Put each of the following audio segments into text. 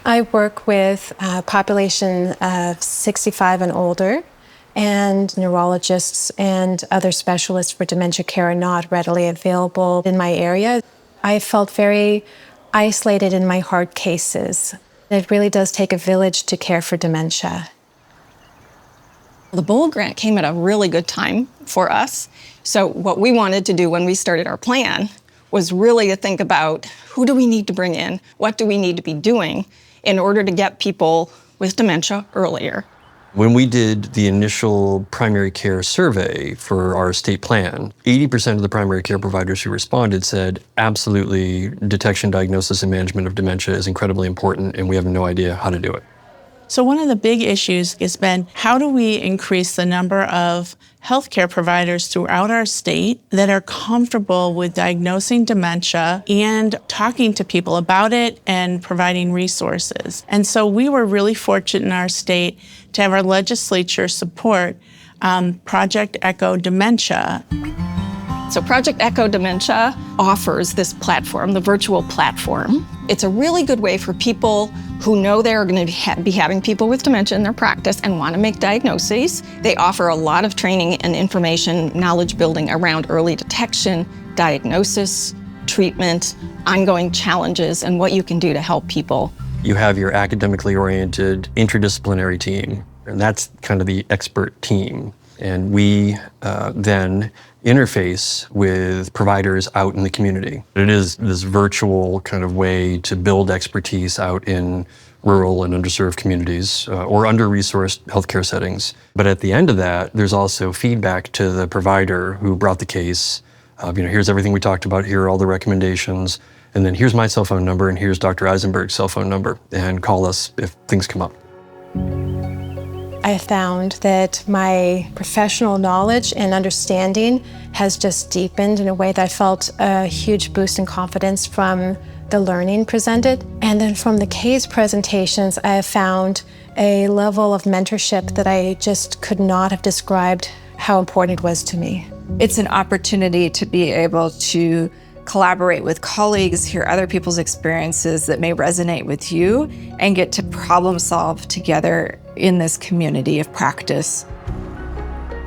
I work with a population of 65 and older, and neurologists and other specialists for dementia care are not readily available in my area. I felt very isolated in my hard cases. It really does take a village to care for dementia. The BOLD grant came at a really good time for us. So what we wanted to do when we started our plan was really to think about who do we need to bring in, what do we need to be doing in order to get people with dementia earlier. When we did the initial primary care survey for our state plan, 80% of the primary care providers who responded said, absolutely, detection, diagnosis, and management of dementia is incredibly important, and we have no idea how to do it. So one of the big issues has been, how do we increase the number of healthcare providers throughout our state that are comfortable with diagnosing dementia and talking to people about it and providing resources? And so we were really fortunate in our state to have our legislature support Project Echo Dementia. So Project Echo Dementia offers this platform, the virtual platform. It's a really good way for people who know they're going to be having people with dementia in their practice and want to make diagnoses. They offer a lot of training and information, knowledge building around early detection, diagnosis, treatment, ongoing challenges, and what you can do to help people. You have your academically oriented interdisciplinary team, and that's kind of the expert team. And we then interface with providers out in the community. It is this virtual kind of way to build expertise out in rural and underserved communities or under-resourced healthcare settings. But at the end of that, there's also feedback to the provider who brought the case. Here's everything we talked about, here are all the recommendations, and then here's my cell phone number, and here's Dr. Eisenberg's cell phone number, and call us if things come up. I found that my professional knowledge and understanding has just deepened in a way that I felt a huge boost in confidence from the learning presented. And then from the case presentations, I have found a level of mentorship that I just could not have described how important it was to me. It's an opportunity to be able to collaborate with colleagues, hear other people's experiences that may resonate with you, and get to problem solve together in this community of practice.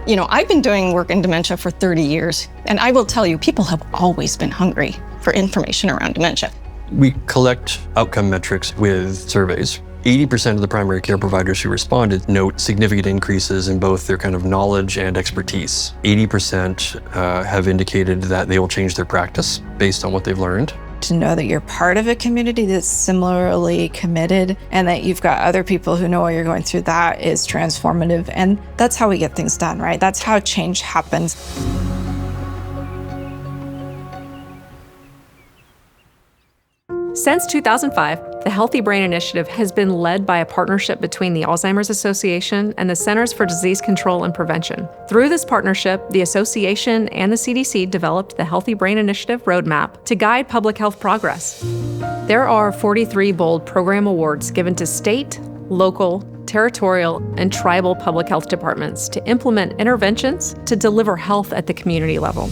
I've been doing work in dementia for 30 years, and I will tell you, people have always been hungry for information around dementia. We collect outcome metrics with surveys. 80% of the primary care providers who responded note significant increases in both their kind of knowledge and expertise. 80% have indicated that they will change their practice based on what they've learned. To know that you're part of a community that's similarly committed and that you've got other people who know what you're going through, that is transformative. And that's how we get things done, right? That's how change happens. Since 2005, the Healthy Brain Initiative has been led by a partnership between the AlzHEIME'S Association and the Centers for Disease Control and Prevention. Through this partnership, the association and the CDC developed the Healthy Brain Initiative Road Map to guide public health progress. There are 43 BOLD program awards given to state, local, territorial, and tribal public health departments to implement interventions to deliver health at the community level.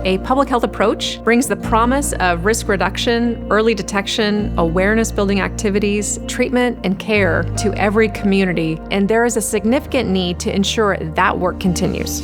A public health approach brings the promise of risk reduction, early detection, awareness-building activities, treatment, and care to every community, and there is a significant need to ensure that work continues.